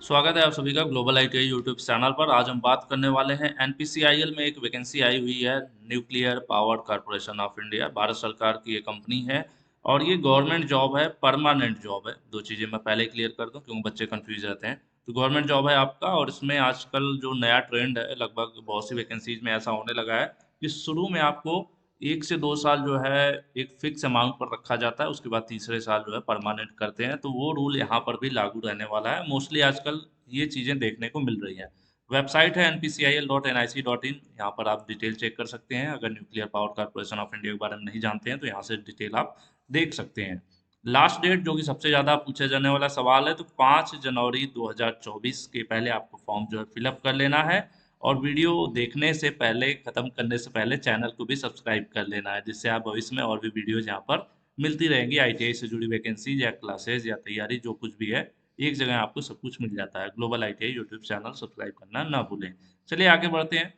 स्वागत है आप सभी का ग्लोबल आईटीआई यूट्यूब चैनल पर। आज हम बात करने वाले हैं एनपीसीआईएल में एक वैकेंसी आई हुई है। Nuclear power corporation of India, Bharat सरकार की ये कंपनी है और ये गवर्नमेंट जॉब है, परमानेंट जॉब है। दो चीज़ें मैं पहले क्लियर कर दूं क्योंकि बच्चे कंफ्यूज रहते हैं। तो गवर्नमेंट जॉब है आपका, और इसमें आजकल जो नया ट्रेंड है, लगभग बहुत सी वैकेंसीज में ऐसा होने लगा है कि शुरू में आपको 1 से 2 साल जो है एक फिक्स अमाउंट पर रखा जाता है, उसके बाद तीसरे साल जो है परमानेंट करते हैं। तो वो रूल यहाँ पर भी लागू रहने वाला है। मोस्टली आजकल ये चीज़ें देखने को मिल रही हैं। वेबसाइट है npcil.nic.in, यहाँ पर आप डिटेल चेक कर सकते हैं। अगर nuclear power corporation of India के बारे में नहीं जानते हैं तो यहाँ से डिटेल आप देख सकते हैं। लास्ट डेट जो कि सबसे ज़्यादा पूछा जाने वाला सवाल है, तो 5 जनवरी 2024 के पहले आपको फॉर्म जो है फिलअप कर लेना है। और वीडियो देखने से पहले, खत्म करने से पहले चैनल को भी सब्सक्राइब कर लेना है, जिससे आप भविष्य में और भी वीडियोज यहाँ पर मिलती रहेंगी। आईटीआई से जुड़ी वैकेंसी या क्लासेज या तैयारी जो कुछ भी है, एक जगह आपको सब कुछ मिल जाता है। Global ITI YouTube channel subscribe करना ना भूलें। चलिए आगे बढ़ते हैं।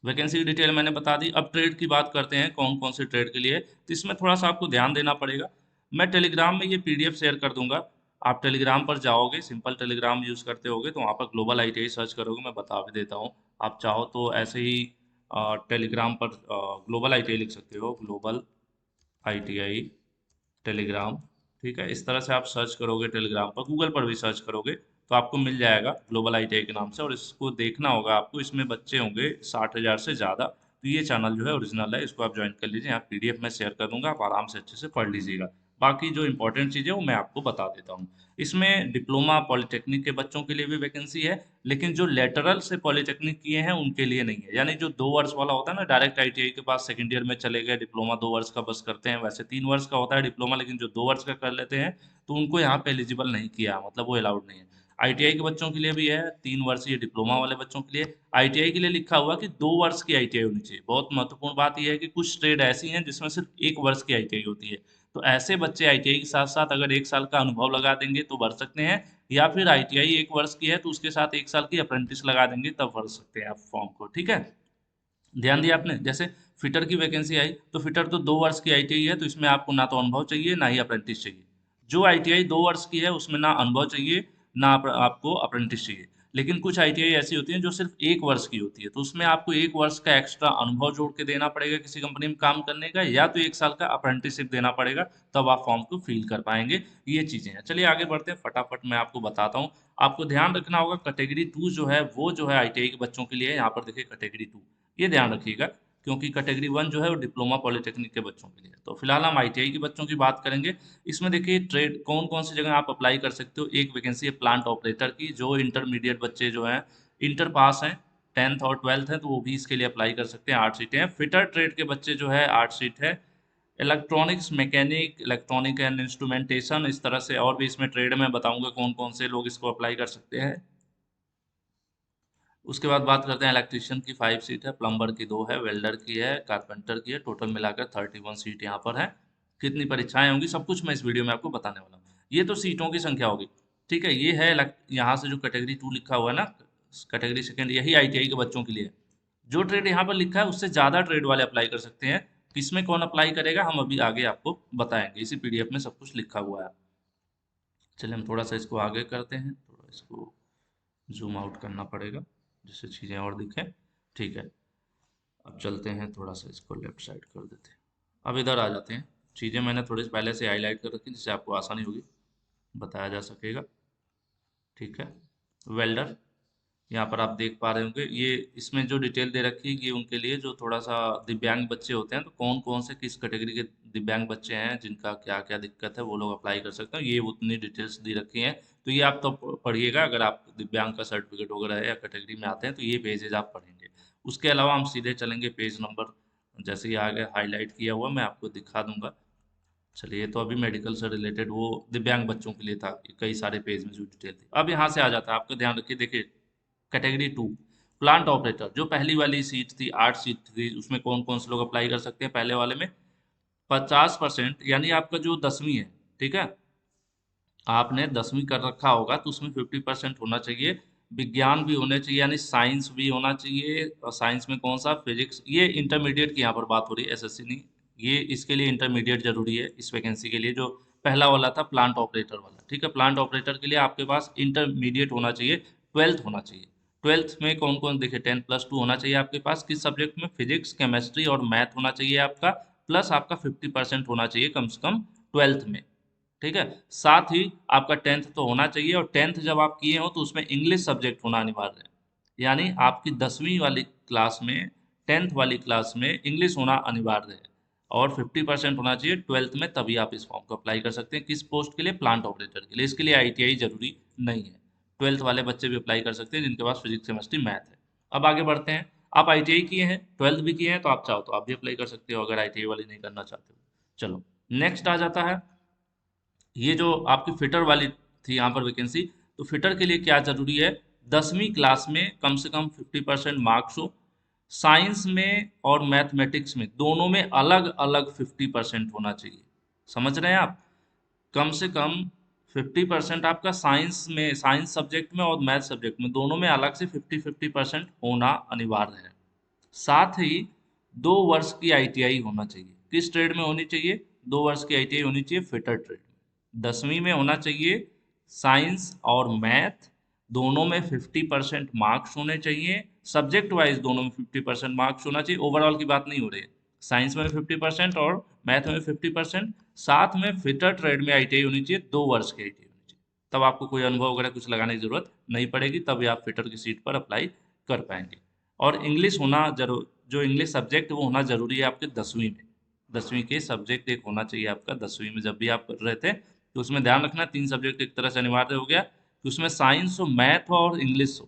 वैकेंसी की डिटेल मैंने बता दी। अब ट्रेड की बात करते हैं, कौन कौन से ट्रेड के लिए। तो इसमें थोड़ा सा आपको ध्यान देना पड़ेगा। मैं टेलीग्राम में ये पीडीएफ शेयर कर दूंगा। आप टेलीग्राम पर जाओगे, सिंपल टेलीग्राम यूज़ करते होगे तो वहाँ पर ग्लोबल आईटीआई सर्च करोगे, मैं बता भी देता हूँ। आप चाहो तो ऐसे ही टेलीग्राम पर ग्लोबल आईटीआई लिख सकते हो, ग्लोबल आईटीआई टेलीग्राम। ठीक है, इस तरह से आप सर्च करोगे टेलीग्राम पर, गूगल पर भी सर्च करोगे तो आपको मिल जाएगा ग्लोबल आईटीआई के नाम से। और इसको देखना होगा आपको, इसमें बच्चे होंगे 60,000 से ज़्यादा। तो ये चैनल जो है ओरिजिनल है, इसको आप ज्वाइन कर लीजिए। यहाँ पीडीएफ में शेयर कर दूंगा, आप आराम से अच्छे से पढ़ लीजिएगा। बाकी जो इंपॉर्टेंट चीज़ है वो मैं आपको बता देता हूँ। इसमें डिप्लोमा पॉलिटेक्निक के बच्चों के लिए भी वैकेंसी है, लेकिन जो लेटरल से पॉलिटेक्निक किए हैं उनके लिए नहीं है। यानी जो 2 वर्ष वाला होता है ना, डायरेक्ट आईटीआई के पास सेकंड ईयर में चले गए, डिप्लोमा 2 वर्ष का बस करते हैं। वैसे 3 वर्ष का होता है डिप्लोमा, लेकिन जो 2 वर्ष का कर लेते हैं तो उनको यहाँ पे एलिजिबल नहीं किया, मतलब वो अलाउड नहीं है। आईटीआई के बच्चों के लिए भी है, 3 वर्षीय डिप्लोमा वाले बच्चों के लिए। आईटीआई के लिए लिखा हुआ कि 2 वर्ष की आईटीआई होनी चाहिए। बहुत महत्वपूर्ण बात यह है कि कुछ ट्रेड ऐसी हैं जिसमें सिर्फ 1 वर्ष की आईटीआई होती है। तो ऐसे बच्चे आईटीआई के साथ साथ अगर 1 साल का अनुभव लगा देंगे तो भर सकते हैं, या फिर आईटीआई 1 वर्ष की है तो उसके साथ 1 साल की अप्रेंटिस लगा देंगे तब भर सकते हैं आप फॉर्म को। ठीक है, ध्यान दिया आपने। जैसे फिटर की वैकेंसी आई, तो फिटर तो 2 वर्ष की आईटीआई है, तो इसमें आपको ना तो अनुभव चाहिए ना ही अप्रेंटिस चाहिए। जो आईटीआई 2 वर्ष की है उसमें ना अनुभव चाहिए ना आपको अप्रेंटिस चाहिए। लेकिन कुछ आईटीआई ऐसी होती हैं जो सिर्फ 1 वर्ष की होती है, तो उसमें आपको 1 वर्ष का एक्स्ट्रा अनुभव जोड़ के देना पड़ेगा किसी कंपनी में काम करने का, या तो 1 साल का अप्रेंटिसशिप देना पड़ेगा, तब आप फॉर्म को फिल कर पाएंगे। ये चीजें हैं। चलिए आगे बढ़ते हैं, फटाफट मैं आपको बताता हूँ। आपको ध्यान रखना होगा, कैटेगरी 2 जो है वो जो है आईटीआई के बच्चों के लिए है। यहाँ पर देखिए कैटेगरी 2, ये ध्यान रखिएगा, क्योंकि कैटेगरी 1 जो है वो डिप्लोमा पॉलिटेक्निक के बच्चों के लिए है। तो फिलहाल हम आईटीआई के बच्चों की बात करेंगे। इसमें देखिए ट्रेड कौन कौन सी जगह आप अप्लाई कर सकते हो। एक वैकेंसी है प्लांट ऑपरेटर की, जो इंटरमीडिएट बच्चे जो हैं, इंटर पास हैं, 10th और 12th है, तो वो भी इसके लिए अप्लाई कर सकते हैं। 8 सीटें हैं। फिटर ट्रेड के बच्चे जो है 8 सीट है। Electronics mechanic, electronic and instrumentation, इस तरह से और भी इसमें ट्रेड में बताऊंगा कौन कौन से लोग इसको अप्लाई कर सकते हैं। उसके बाद बात करते हैं इलेक्ट्रिशियन की, 5 सीट है। प्लम्बर की 2 है, वेल्डर की है, कारपेंटर की है। टोटल मिलाकर 31 सीट यहाँ पर है। कितनी परीक्षाएं होंगी सब कुछ मैं इस वीडियो में आपको बताने वाला हूँ। ये तो सीटों की संख्या होगी। ठीक है, ये है यहाँ से जो कैटेगरी 2 लिखा हुआ है ना, कैटेगरी सेकेंड, यही आईटीआई के बच्चों के लिए है। जो ट्रेड यहाँ पर लिखा है उससे ज़्यादा ट्रेड वाले अप्लाई कर सकते हैं। किसमें कौन अप्लाई करेगा हम अभी आगे आपको बताएंगे, इसी पीडीएफ में सब कुछ लिखा हुआ है। चलिए हम थोड़ा सा इसको आगे करते हैं, थोड़ा इसको जूम आउट करना पड़ेगा जिससे चीज़ें और दिखें। ठीक है, अब चलते हैं, थोड़ा सा इसको लेफ्ट साइड कर देते हैं। अब इधर आ जाते हैं। चीज़ें मैंने थोड़ी सी पहले से हाईलाइट कर रखी जिससे आपको आसानी होगी, बताया जा सकेगा। ठीक है, वेल्डर, यहाँ पर आप देख पा रहे होंगे, ये इसमें जो डिटेल दे रखी है ये उनके लिए जो थोड़ा सा दिव्यांग बच्चे होते हैं। तो कौन कौन से किस कैटेगरी के दिव्यांग बच्चे हैं, जिनका क्या क्या दिक्कत है, वो लोग अप्लाई कर सकते हैं। ये उतनी डिटेल्स दी रखी हैं, तो ये आप तो पढ़िएगा। अगर आप दिव्यांग का सर्टिफिकेट वगैरह है या कैटेगरी में आते हैं तो ये पेजेज आप पढ़ेंगे। उसके अलावा हम सीधे चलेंगे पेज नंबर, जैसे ही आगे हाईलाइट किया हुआ मैं आपको दिखा दूंगा। चलिए, तो अभी मेडिकल से रिलेटेड वो दिव्यांग बच्चों के लिए था, कई सारे पेज में जो डिटेल थी। अब यहाँ से आ जाता है, आपका ध्यान रखिए। देखिए कैटेगरी 2, प्लांट ऑपरेटर, जो पहली वाली सीट थी, 8 सीट थी, उसमें कौन कौन से लोग अप्लाई कर सकते हैं। पहले वाले में 50%, यानी आपका जो 10वीं है, ठीक है, आपने 10वीं कर रखा होगा तो उसमें 50% होना चाहिए। विज्ञान भी होने चाहिए, यानी साइंस भी होना चाहिए। और साइंस में कौन सा, फिजिक्स। ये इंटरमीडिएट की यहाँ पर बात हो रही है, एसएससी नहीं। ये इसके लिए इंटरमीडिएट जरूरी है इस वैकेंसी के लिए, जो पहला वाला था प्लांट ऑपरेटर वाला। ठीक है। प्लांट ऑपरेटर के लिए आपके पास इंटरमीडिएट होना चाहिए, 12th होना चाहिए। 12th में कौन कौन, देखिए 10+2 होना चाहिए आपके पास, किस सब्जेक्ट में, फिजिक्स, केमिस्ट्री और मैथ होना चाहिए आपका, प्लस आपका 50% होना चाहिए कम से कम 12th में, ठीक है। साथ ही आपका 10th तो होना चाहिए, और 10th जब आप किए हो तो उसमें इंग्लिश सब्जेक्ट होना अनिवार्य है, यानी आपकी 10वीं वाली क्लास में, 10th वाली क्लास में इंग्लिश होना अनिवार्य है, और 50% होना चाहिए 12th में, तभी आप इस फॉर्म को अप्लाई कर सकते हैं। किस पोस्ट के लिए, प्लांट ऑपरेटर के लिए। इसके लिए आईटीआई जरूरी नहीं है, 12th वाले बच्चे भी अप्लाई कर सकते हैं जिनके पास फिजिक्स केमिस्ट्री मैथ है। अब आगे बढ़ते हैं। आप आईटीआई किए हैं, 12th भी किए हैं, तो आप चाहो तो आप भी अप्लाई कर सकते हो अगर आईटीआई वाली नहीं करना चाहते हो। चलो, नेक्स्ट आ जाता है, ये जो आपकी फिटर वाली थी यहाँ पर वैकेंसी, तो फिटर के लिए क्या जरूरी है, 10वीं क्लास में कम से कम 50% मार्क्स हो, साइंस में और मैथमेटिक्स में दोनों में अलग अलग 50% होना चाहिए। समझ रहे हैं आप, कम से कम 50% आपका साइंस में, साइंस सब्जेक्ट में और मैथ सब्जेक्ट में दोनों में अलग से 50-50% होना अनिवार्य है। साथ ही 2 वर्ष की आईटीआई होना चाहिए। किस ट्रेड में होनी चाहिए, 2 वर्ष की आईटीआई होनी चाहिए फिटर ट्रेड में। 10वीं में होना चाहिए साइंस और मैथ, दोनों में 50% मार्क्स होने चाहिए, सब्जेक्ट वाइज दोनों में 50% मार्क्स होना चाहिए, ओवरऑल की बात नहीं हो रही है। साइंस में 50% और मैथ में 50%, साथ में फिटर ट्रेड में आईटीआई होनी चाहिए, 2 वर्ष की आईटीआई होनी चाहिए। तब आपको कोई अनुभव वगैरह कुछ लगाने की जरूरत नहीं पड़ेगी, तभी आप फिटर की सीट पर अप्लाई कर पाएंगे। और इंग्लिश होना जरूर, जो इंग्लिश सब्जेक्ट वो होना जरूरी है आपके 10वीं में। 10वीं के सब्जेक्ट एक होना चाहिए आपका 10वीं में, जब भी आप कर रहे थे तो उसमें ध्यान रखना 3 सब्जेक्ट एक तरह से अनिवार्य हो गया कि उसमें साइंस हो, मैथ हो और इंग्लिश हो,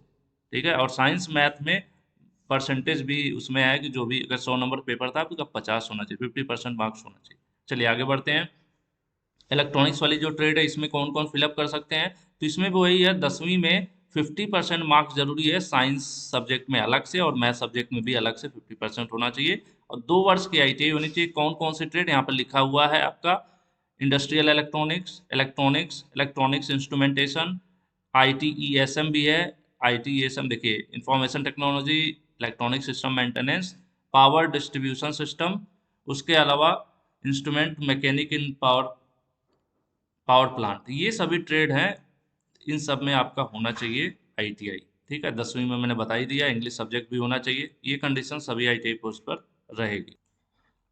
ठीक है। और साइंस मैथ में परसेंटेज भी उसमें है कि जो भी, अगर 100 नंबर पेपर था आपका 50 होना चाहिए, 50% मार्क्स होना चाहिए। चलिए आगे बढ़ते हैं। इलेक्ट्रॉनिक्स वाली जो ट्रेड है इसमें कौन कौन फिलअप कर सकते हैं, तो इसमें भी वही है, 10वीं में 50% मार्क्स जरूरी है, साइंस सब्जेक्ट में अलग से और मैथ सब्जेक्ट में भी अलग से 50% होना चाहिए, और 2 वर्ष की आईटीआई होनी चाहिए। कौन कौन सी ट्रेड, यहाँ पर लिखा हुआ है आपका, इंडस्ट्रियल इलेक्ट्रॉनिक्स, इलेक्ट्रॉनिक्स इंस्ट्रूमेंटेशन, आईटीईएसएम भी है, आईटीईएसएम देखिए information technology, electronic system maintenance, power distribution system, उसके अलावा इंस्ट्रूमेंट मैकेनिक इन पावर पावर प्लांट, ये सभी ट्रेड हैं। इन सब में आपका होना चाहिए आईटीआई, ठीक है। 10वीं में मैंने बता ही दिया, इंग्लिश सब्जेक्ट भी होना चाहिए, ये कंडीशन सभी आईटीआई पोस्ट पर रहेगी।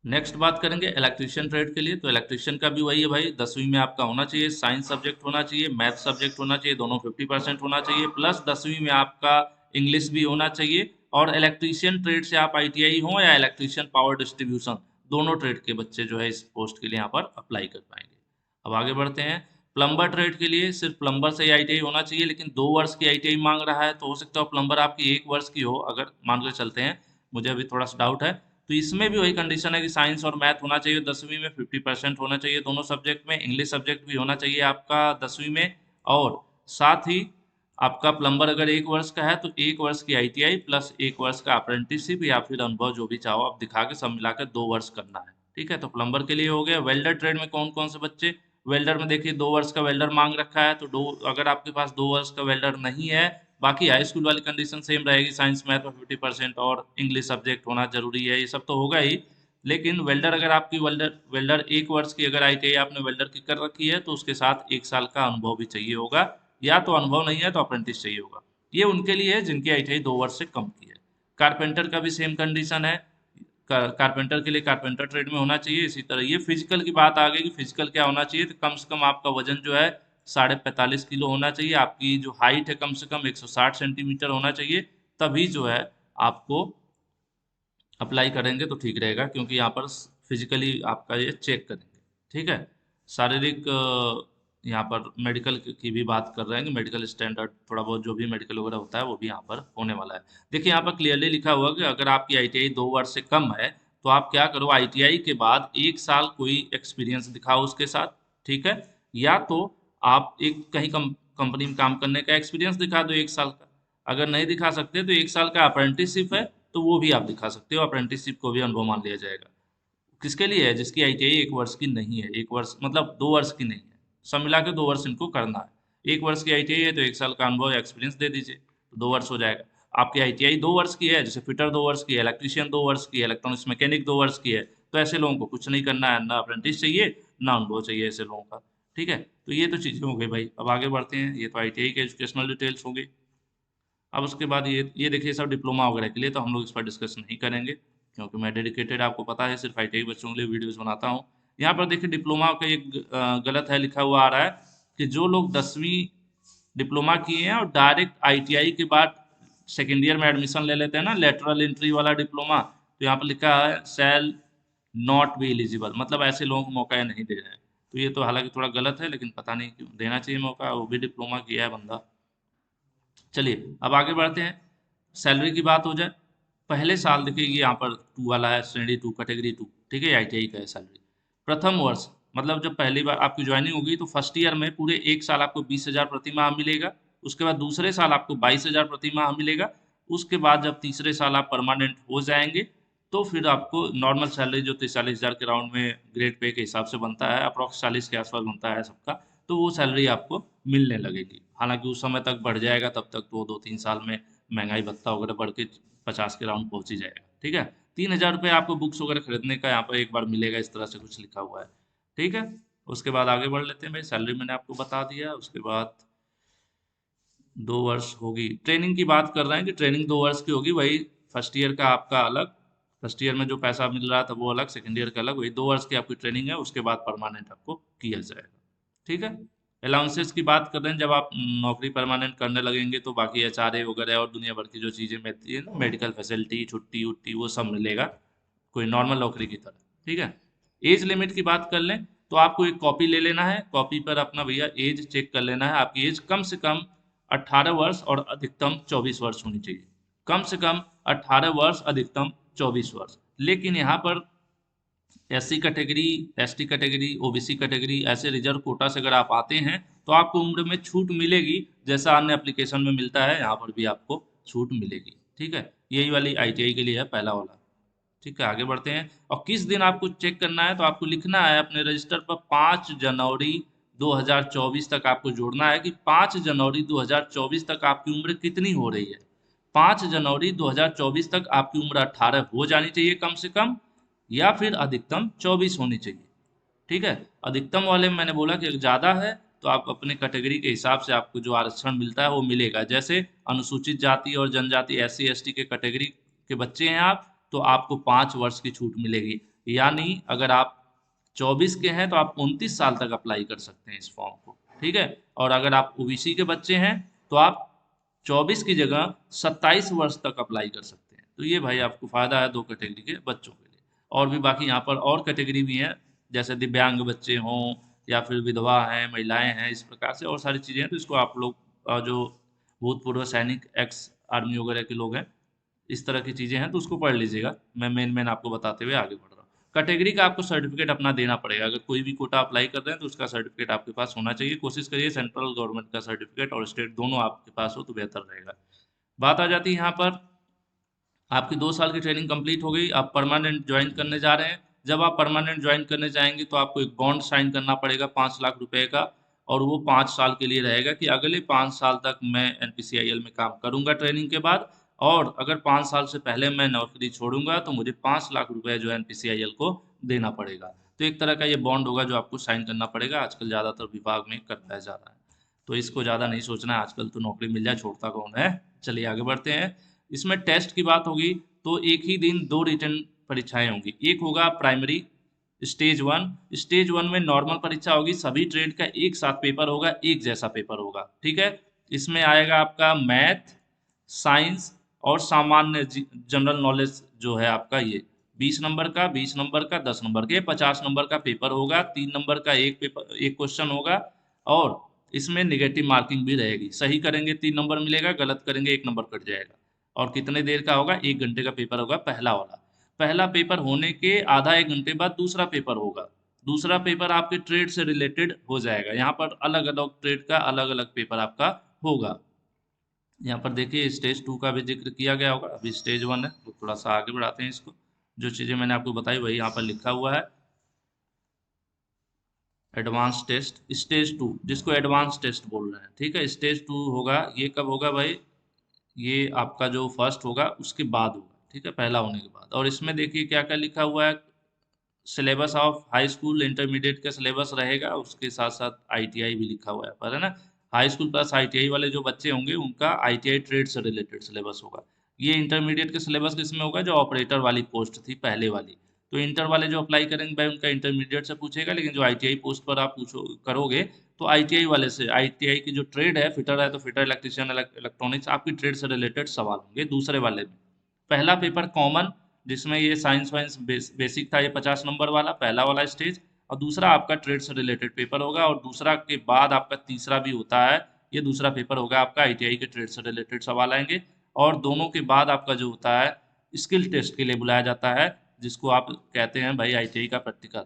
नेक्स्ट बात करेंगे इलेक्ट्रीशियन ट्रेड के लिए, तो इलेक्ट्रीशियन का भी वही है भाई, 10वीं में आपका होना चाहिए, साइंस सब्जेक्ट होना चाहिए, मैथ सब्जेक्ट होना चाहिए, दोनों 50% होना चाहिए, प्लस 10वीं में आपका इंग्लिश भी होना चाहिए। और इलेक्ट्रीशियन ट्रेड से आप आईटीआई हो या इलेक्ट्रीशियन पावर डिस्ट्रीब्यूशन, दोनों ट्रेड के बच्चे जो है इस पोस्ट के लिए यहाँ पर अप्लाई कर पाएंगे। अब आगे बढ़ते हैं। प्लम्बर ट्रेड के लिए सिर्फ प्लम्बर से ही आईटीआई होना चाहिए, लेकिन 2 वर्ष की आईटीआई मांग रहा है, तो हो सकता है प्लम्बर आपकी 1 वर्ष की हो, अगर मान कर चलते हैं, मुझे अभी थोड़ा सा डाउट है। तो इसमें भी वही कंडीशन है कि साइंस और मैथ होना चाहिए 10वीं में, 50% होना चाहिए दोनों सब्जेक्ट में, इंग्लिश सब्जेक्ट भी होना चाहिए आपका 10वीं में, और साथ ही आपका प्लम्बर अगर 1 वर्ष का है तो 1 वर्ष की आईटीआई प्लस 1 वर्ष का अप्रेंटिसशिप या फिर अनुभव जो भी चाहो आप दिखा के सब मिलाकर 2 वर्ष करना है, ठीक है। तो प्लम्बर के लिए हो गया। वेल्डर ट्रेड में कौन कौन से बच्चे, वेल्डर में देखिए 2 वर्ष का वेल्डर मांग रखा है, तो अगर आपके पास 2 वर्ष का वेल्डर नहीं है, बाकी हाई स्कूल वाली कंडीशन सेम रहेगी, साइंस मैथ में 50% और इंग्लिश सब्जेक्ट होना जरूरी है, ये सब तो होगा ही। लेकिन वेल्डर, अगर आपकी वेल्डर वेल्डर 1 वर्ष की अगर आईटीआई आपने वेल्डर की कर रखी है, तो उसके साथ 1 साल का अनुभव भी चाहिए होगा, या तो अनुभव नहीं है तो अप्रेंटिस चाहिए होगा। ये उनके लिए है जिनकी आईटीआई 2 वर्ष से कम की है। कारपेंटर का भी सेम कंडीशन है, कारपेंटर के लिए कारपेंटर ट्रेड में होना चाहिए। इसी तरह ये फिजिकल की बात आ गई कि फिजिकल क्या होना चाहिए, तो कम से कम आपका वजन जो है 45.5 किलो होना चाहिए, आपकी जो हाइट है कम से कम 160 सेंटीमीटर होना चाहिए, तभी जो है आपको अप्लाई करेंगे तो ठीक रहेगा, क्योंकि यहाँ पर फिजिकली आपका ये चेक करेंगे, ठीक है। शारीरिक यहाँ पर मेडिकल की भी बात कर रहे हैं कि मेडिकल स्टैंडर्ड थोड़ा बहुत जो भी मेडिकल वगैरह होता है वो भी यहाँ पर होने वाला है। देखिए यहाँ पर क्लियरली लिखा हुआ है कि अगर आपकी आईटीआई 2 वर्ष से कम है तो आप क्या करो, आईटीआई के बाद 1 साल कोई एक्सपीरियंस दिखाओ उसके साथ, ठीक है। या तो आप एक कहीं कंपनी में काम करने का एक्सपीरियंस दिखा दो 1 साल का, अगर नहीं दिखा सकते तो 1 साल का अप्रेंटिसशिप है, तो वो भी आप दिखा सकते हो, अप्रेंटिसशिप को भी अनुभव मान लिया जाएगा। किसके लिए है, जिसकी आईटीआई 1 वर्ष की नहीं है, 1 वर्ष मतलब 2 वर्ष की नहीं है, सब मिला के 2 वर्ष इनको करना है। 1 वर्ष की आईटीआई है तो 1 साल का अनुभव या एक्सपीरियंस दे दीजिए, तो 2 वर्ष हो जाएगा। आपकी आईटीआई 2 वर्ष की है, जैसे फिटर 2 वर्ष की है, इलेक्ट्रीशियन 2 वर्ष की है, इलेक्ट्रॉनिक्स मैकेनिक 2 वर्ष की है, तो ऐसे लोगों को कुछ नहीं करना है, ना अप्रेंटिस चाहिए ना अनुभव चाहिए ऐसे लोगों का, ठीक है, तो ये तो चीज़ें हो गई भाई। अब आगे बढ़ते हैं, ये तो ITI के एजुकेशनल डिटेल्स हो गई। अब उसके बाद ये देखिए सब डिप्लोमा वगैरह के लिए, तो हम लोग इस पर डिस्कस नहीं करेंगे क्योंकि मैं डेडिकेटेड आपको पता है सिर्फ ITI बच्चों के लिए वीडियोस बनाता हूँ। यहाँ पर देखिए डिप्लोमा का एक गलत है, लिखा हुआ आ रहा है कि जो लोग 10वीं डिप्लोमा किए हैं और डायरेक्ट ITI के बाद सेकेंड ईयर में एडमिशन ले लेते हैं ना, लेटरल एंट्री वाला डिप्लोमा, तो यहाँ पर लिखा है सेल नॉट बी एलिजिबल, मतलब ऐसे लोगों को मौका नहीं दे रहे हैं। तो ये तो हालांकि थोड़ा गलत है, लेकिन पता नहीं क्यों देना चाहिए मौका, वो भी डिप्लोमा किया है बंदा। चलिए अब आगे बढ़ते हैं, सैलरी की बात हो जाए। पहले साल देखिए ये यहाँ पर टू वाला है, श्रेणी टू कैटेगरी टू, ठीक है, ITI का है सैलरी। प्रथम वर्ष मतलब जब पहली बार आपकी ज्वाइनिंग होगी तो फर्स्ट ईयर में पूरे एक साल आपको 20,000 प्रति माह मिलेगा। उसके बाद दूसरे साल आपको 22,000 प्रति माह मिलेगा। उसके बाद जब तीसरे साल आप परमानेंट हो जाएंगे तो फिर आपको नॉर्मल सैलरी जो 43,000 के राउंड में ग्रेड पे के हिसाब से बनता है, अप्रॉक्स 40 के आसपास बनता है सबका, तो वो सैलरी आपको मिलने लगेगी। हालांकि उस समय तक बढ़ जाएगा, तब तक तो 2-3 साल में महंगाई भत्ता वगैरह बढ़ के 50 के राउंड पहुंच ही जाएगा। ठीक है, 3,000 रुपये आपको बुक्स वगैरह खरीदने का यहाँ पर एक बार मिलेगा, इस तरह से कुछ लिखा हुआ है। ठीक है, उसके बाद आगे बढ़ लेते हैं भाई। सैलरी मैंने आपको बता दिया। उसके बाद 2 वर्ष होगी, ट्रेनिंग की बात कर रहे हैं कि ट्रेनिंग 2 वर्ष की होगी। वही फर्स्ट ईयर का आपका अलग, फर्स्ट ईयर में जो पैसा मिल रहा था वो अलग, सेकंड ईयर का अलग, वही 2 वर्ष की आपकी ट्रेनिंग है। उसके बाद परमानेंट आपको किया जाएगा। ठीक है, अलाउंसेस की बात कर रहे हैं, जब आप नौकरी परमानेंट करने लगेंगे तो बाकी HRA वगैरह और दुनिया भर की जो चीज़ें मिलती है ना, मेडिकल फैसिलिटी, छुट्टी उट्टी, वो सब मिलेगा कोई नॉर्मल नौकरी की तरह। ठीक है, एज लिमिट की बात कर लें तो आपको एक कॉपी ले लेना है, कॉपी पर अपना भैया एज चेक कर लेना है। आपकी एज कम से कम 18 वर्ष और अधिकतम 24 वर्ष होनी चाहिए। कम से कम 18 वर्ष, अधिकतम 24 वर्ष। लेकिन यहाँ पर SC category, ST category, OBC category, ऐसे रिजर्व कोटा से अगर आप आते हैं तो आपको उम्र में छूट मिलेगी, जैसा अन्य एप्लीकेशन में मिलता है, यहाँ पर भी आपको छूट मिलेगी। ठीक है, यही वाली ITI के लिए है, पहला वाला। ठीक है, आगे बढ़ते हैं। और किस दिन आपको चेक करना है, तो आपको लिखना है अपने रजिस्टर पर 5 जनवरी 2024 तक आपको जोड़ना है कि 5 जनवरी 2024 तक आपकी उम्र कितनी हो रही है। 5 जनवरी 2024 तक आपकी उम्र 18 हो जानी चाहिए कम से कम, या फिर अधिकतम 24 होनी चाहिए। ठीक है, अधिकतम वाले में मैंने बोला कि ज़्यादा है तो आप अपने कैटेगरी के हिसाब से आपको जो आरक्षण मिलता है वो मिलेगा। जैसे अनुसूचित जाति और जनजाति SC ST के कैटेगरी के बच्चे हैं आप, तो आपको 5 वर्ष की छूट मिलेगी। यानी अगर आप 24 के हैं तो आप 29 साल तक अप्लाई कर सकते हैं इस फॉर्म को। ठीक है, और अगर आप OBC के बच्चे हैं तो आप 24 की जगह 27 वर्ष तक अप्लाई कर सकते हैं। तो ये भाई आपको फायदा है दो कैटेगरी के बच्चों के लिए। और भी बाकी यहाँ पर और कैटेगरी भी हैं, जैसे दिव्यांग बच्चे हों या फिर विधवा हैं, महिलाएं हैं, इस प्रकार से और सारी चीज़ें हैं। तो इसको आप लोग जो भूतपूर्व सैनिक, एक्स आर्मी वगैरह के लोग हैं, इस तरह की चीज़ें हैं तो उसको पढ़ लीजिएगा। मैं मेन आपको बताते हुए आगे बढ़ रहा हूँ। कैटेगरी का आपको सर्टिफिकेट अपना देना पड़ेगा। अगर कोई भी कोटा अप्लाई कर रहे हैं तो उसका सर्टिफिकेट आपके पास होना चाहिए। कोशिश करिए सेंट्रल गवर्नमेंट का सर्टिफिकेट और स्टेट दोनों आपके पास हो तो बेहतर रहेगा। बात आ जाती है यहाँ पर, आपकी 2 साल की ट्रेनिंग कंप्लीट हो गई, आप परमानेंट ज्वाइन करने जा रहे हैं। जब आप परमानेंट ज्वाइन करने जाएंगे तो आपको एक बॉन्ड साइन करना पड़ेगा 5 लाख रुपए का, और वो 5 साल के लिए रहेगा कि अगले 5 साल तक मैं NPCIL में काम करूंगा ट्रेनिंग के बाद, और अगर 5 साल से पहले मैं नौकरी छोड़ूंगा तो मुझे 5 लाख रुपए जो NPCIL को देना पड़ेगा। तो एक तरह का ये बॉन्ड होगा जो आपको साइन करना पड़ेगा। आजकल ज़्यादातर विभाग में करवाया जा रहा है, तो इसको ज़्यादा नहीं सोचना है, आजकल तो नौकरी मिल जाए छोड़ता कौन है। चलिए आगे बढ़ते हैं। इसमें टेस्ट की बात होगी तो एक ही दिन 2 रिटर्न परीक्षाएं होंगी। एक होगा प्राइमरी स्टेज 1, स्टेज 1 में नॉर्मल परीक्षा होगी, सभी ट्रेड का एक साथ पेपर होगा, एक जैसा पेपर होगा। ठीक है, इसमें आएगा आपका मैथ, साइंस और सामान्य जनरल नॉलेज जो है आपका, ये 20 नंबर का, 20 नंबर का, 10 नंबर के, 50 नंबर का पेपर होगा। 3 नंबर का एक पेपर, एक क्वेश्चन होगा, और इसमें निगेटिव मार्किंग भी रहेगी। सही करेंगे 3 नंबर मिलेगा, गलत करेंगे 1 नंबर कट जाएगा। और कितने देर का होगा, 1 घंटे का पेपर होगा पहला वाला। पहला पेपर होने के आधा 1 घंटे बाद दूसरा पेपर होगा। दूसरा पेपर आपके ट्रेड से रिलेटेड हो जाएगा। यहाँ पर अलग अलग ट्रेड का अलग अलग पेपर आपका होगा। यहाँ पर देखिए स्टेज 2 का भी जिक्र किया गया होगा, अभी स्टेज 1 है तो थोड़ा सा आगे बढ़ाते हैं इसको। जो चीज़ें मैंने आपको बताई वही यहाँ पर लिखा हुआ है। एडवांस टेस्ट स्टेज 2, जिसको एडवांस टेस्ट बोल रहे हैं। ठीक है, स्टेज 2 होगा, ये कब होगा भाई, ये आपका जो फर्स्ट होगा उसके बाद होगा। ठीक है, पहला होने के बाद। और इसमें देखिए क्या क्या लिखा हुआ है, syllabus of high school intermediate का सिलेबस रहेगा, उसके साथ साथ आईटीआई भी लिखा हुआ है पर, है ना। हाई स्कूल प्लस आईटीआई वाले जो बच्चे होंगे उनका आईटीआई ट्रेड से रिलेटेड सिलेबस होगा। ये इंटरमीडिएट के सिलेबस किसमें होगा, जो ऑपरेटर वाली पोस्ट थी पहले वाली। तो इंटर वाले जो अप्लाई करेंगे भाई उनका इंटरमीडिएट से पूछेगा, लेकिन जो आईटीआई पोस्ट पर आप पूछो करोगे तो आईटीआई वाले से, आईटीआई की जो ट्रेड है, फिटर है तो फिटर, इलेक्ट्रिशियन इलेक्ट्रॉनिक्स, आपकी ट्रेड से रिलेटेड सवाल होंगे दूसरे वाले में। पहला पेपर कॉमन, जिसमें ये साइंस वाइंस बेसिक था, ये 50 नंबर वाला पहला वाला स्टेज। और दूसरा आपका ट्रेड से रिलेटेड पेपर होगा, और दूसरा के बाद आपका तीसरा भी होता है, ये दूसरा पेपर होगा आपका आईटीआई के ट्रेड से रिलेटेड सवाल आएंगे। और दोनों के बाद आपका जो होता है स्किल टेस्ट के लिए बुलाया जाता है, जिसको आप कहते हैं भाई आईटीआई का प्रैक्टिकल।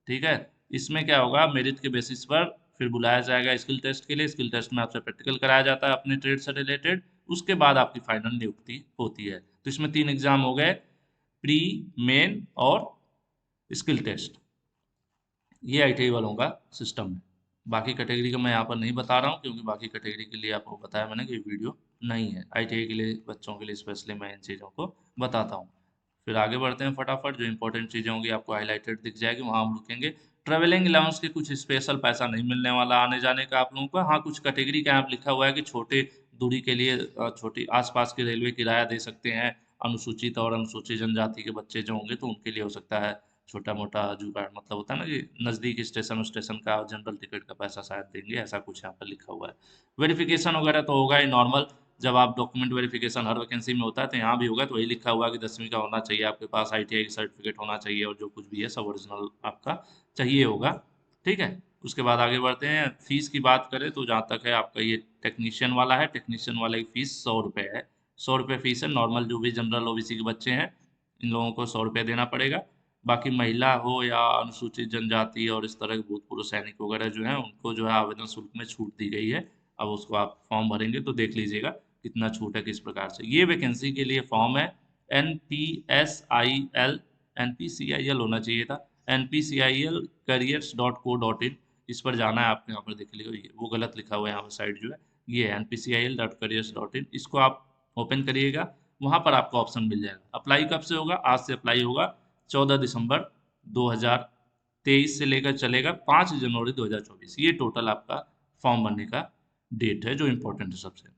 ठीक है, इसमें क्या होगा, मेरिट के बेसिस पर फिर बुलाया जाएगा स्किल टेस्ट के लिए। स्किल टेस्ट में आपसे प्रैक्टिकल कराया जाता है अपने ट्रेड से रिलेटेड, उसके बाद आपकी फाइनल नियुक्ति होती है। तो इसमें 3 एग्जाम हो गए, प्री, मेन और स्किल टेस्ट। ये आईटीआई वालों का सिस्टम है। बाकी कैटेगरी का मैं यहाँ पर नहीं बता रहा हूँ, क्योंकि बाकी कैटेगरी के लिए आपको बताया मैंने कि वीडियो नहीं है। आईटीआई के लिए बच्चों के लिए स्पेशली मैं इन चीज़ों को बताता हूँ। फिर आगे बढ़ते हैं फटाफट, जो इंपॉर्टेंट चीज़ें होंगी आपको हाईलाइटेड दिख जाएगी, वहाँ हम रुकेंगे। ट्रेवलिंग अलाउंस के कुछ स्पेशल पैसा नहीं मिलने वाला आने जाने का आप लोगों को। हाँ, कुछ कैटेगरी का यहाँ लिखा हुआ है कि छोटे दूरी के लिए छोटी आसपास के रेलवे किराया दे सकते हैं। अनुसूचित और अनुसूचित जनजाति के बच्चे जो होंगे तो उनके लिए हो सकता है छोटा मोटा जुगाड़, मतलब होता है ना कि नज़दीक स्टेशन स्टेशन का जनरल टिकट का पैसा शायद देंगे, ऐसा कुछ यहाँ पर लिखा हुआ है। वेरिफिकेशन वगैरह तो होगा ही नॉर्मल, जब आप डॉक्यूमेंट वेरिफिकेशन हर वैकेंसी में होता है तो यहाँ भी होगा। तो वही लिखा हुआ है कि 10वीं का होना चाहिए आपके पास, आईटीआई सर्टिफिकेट होना चाहिए, और जो कुछ भी है सब ओरिजिनल आपका चाहिए होगा। ठीक है, उसके बाद आगे बढ़ते हैं। फीस की बात करें तो जहाँ तक है आपका ये टेक्नीशियन वाला है, टेक्नीशियन वाले की फीस 100 रुपये है। 100 रुपये फीस है। नॉर्मल जो भी जनरल ओबीसी के बच्चे हैं इन लोगों को 100 रुपये देना पड़ेगा। बाकी महिला हो या अनुसूचित जनजाति और इस तरह के भूतपूर्व सैनिक वगैरह जो हैं उनको जो है आवेदन शुल्क में छूट दी गई है। अब उसको आप फॉर्म भरेंगे तो देख लीजिएगा कितना छूट है किस प्रकार से। ये वैकेंसी के लिए फॉर्म है NPSIL, NPCIL होना चाहिए था, NPCIL careers.co.in। इस पर जाना है आपको, यहाँ पर देख लीजिए वो गलत लिखा हुआ है यहाँ पर साइड जो है, ये NPCIL.careers.in। इसको आप ओपन करिएगा, वहाँ पर आपको ऑप्शन मिल जाएगा। अप्लाई कब से होगा, आज से अप्लाई होगा। 14 दिसंबर 2023 से लेकर चलेगा 5 जनवरी 2024। ये टोटल आपका फॉर्म भरने का डेट है, जो इम्पोर्टेंट है सबसे।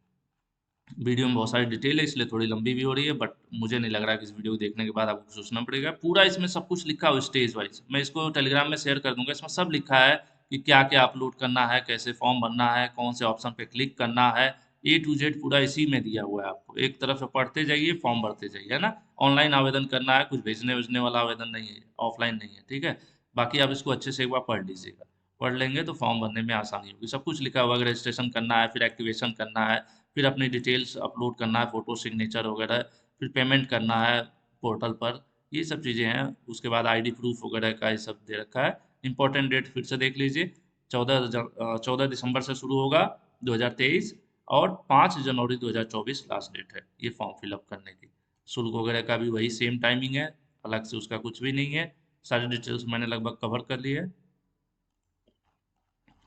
वीडियो में बहुत सारी डिटेल है इसलिए थोड़ी लंबी भी हो रही है, बट मुझे नहीं लग रहा कि इस वीडियो को देखने के बाद आपको सोचना पड़ेगा। पूरा इसमें सब कुछ लिखा हो स्टेज वाइज, मैं इसको टेलीग्राम में शेयर कर दूंगा। इसमें सब लिखा है कि क्या क्या अपलोड करना है, कैसे फॉर्म भरना है, कौन से ऑप्शन पे क्लिक करना है, A to Z पूरा इसी में दिया हुआ है। आपको एक तरफ से पढ़ते जाइए, फॉर्म भरते जाइए, है ना। ऑनलाइन आवेदन करना है, कुछ भेजने भेजने वाला आवेदन नहीं है, ऑफलाइन नहीं है। ठीक है, बाकी आप इसको अच्छे से एक बार पढ़ लीजिएगा। पढ़ लेंगे तो फॉर्म भरने में आसानी होगी। सब कुछ लिखा हुआ है, रजिस्ट्रेशन करना है, फिर एक्टिवेशन करना है, फिर अपनी डिटेल्स अपलोड करना है, फोटो सिग्नेचर वगैरह, फिर पेमेंट करना है पोर्टल पर, ये सब चीज़ें हैं। उसके बाद आईडी प्रूफ वगैरह का ये सब दे रखा है। इंपॉर्टेंट डेट फिर से देख लीजिए, 14 दिसंबर से शुरू होगा 2023, और 5 जनवरी 2024 लास्ट डेट है ये फॉर्म फिलअप करने की। शुल्क वगैरह का भी वही सेम टाइमिंग है, अलग से उसका कुछ भी नहीं है। सारी डिटेल्स मैंने लगभग कवर कर ली है।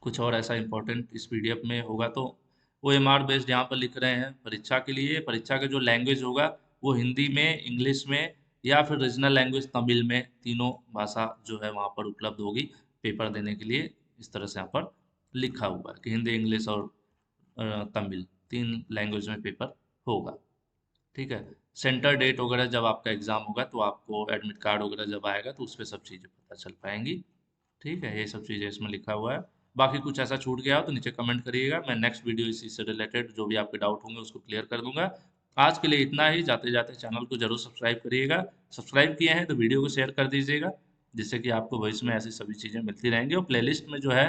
कुछ और ऐसा इंपॉर्टेंट इस पीडीएफ में होगा तो OMR बेस्ड यहाँ पर लिख रहे हैं परीक्षा के लिए। परीक्षा का जो लैंग्वेज होगा वो हिंदी में, इंग्लिश में, या फिर रीजनल लैंग्वेज तमिल में, तीनों भाषा जो है वहाँ पर उपलब्ध होगी पेपर देने के लिए। इस तरह से यहाँ पर लिखा हुआ है कि हिंदी, इंग्लिश और तमिल 3 लैंग्वेज में पेपर होगा। ठीक है, सेंटर डेट वगैरह जब आपका एग्जाम होगा तो आपको एडमिट कार्ड वगैरह जब आएगा तो उस पर सब चीज़ें पता चल पाएंगी। ठीक है, ये सब चीज़ें इसमें लिखा हुआ है। बाकी कुछ ऐसा छूट गया हो तो नीचे कमेंट करिएगा, मैं नेक्स्ट वीडियो इसी से रिलेटेड जो भी आपके डाउट होंगे उसको क्लियर कर दूंगा। आज के लिए इतना ही। जाते जाते चैनल को जरूर सब्सक्राइब करिएगा, सब्सक्राइब किए हैं तो वीडियो को शेयर कर दीजिएगा, जिससे कि आपको भविष्य में ऐसी सभी चीज़ें मिलती रहेंगी। और प्लेलिस्ट में जो है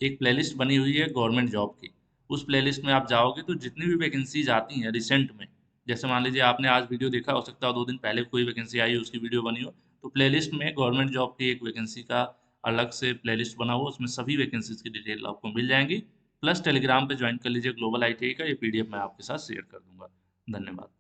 एक प्लेलिस्ट बनी हुई है गवर्नमेंट जॉब की, उस प्लेलिस्ट में आप जाओगे तो जितनी भी वैकेंसीज आती हैं रिसेंट में, जैसे मान लीजिए आपने आज वीडियो देखा, हो सकता है 2 दिन पहले कोई वैकेंसी आई उसकी वीडियो बनी हो, तो प्लेलिस्ट में गवर्नमेंट जॉब की एक वैकेंसी का अलग से प्लेलिस्ट बना हुआ, उसमें सभी वैकेंसीज की डिटेल आपको मिल जाएंगी। प्लस टेलीग्राम पे ज्वाइन कर लीजिए ग्लोबल आईटीआई का, ये पीडीएफ मैं आपके साथ शेयर कर दूंगा। धन्यवाद।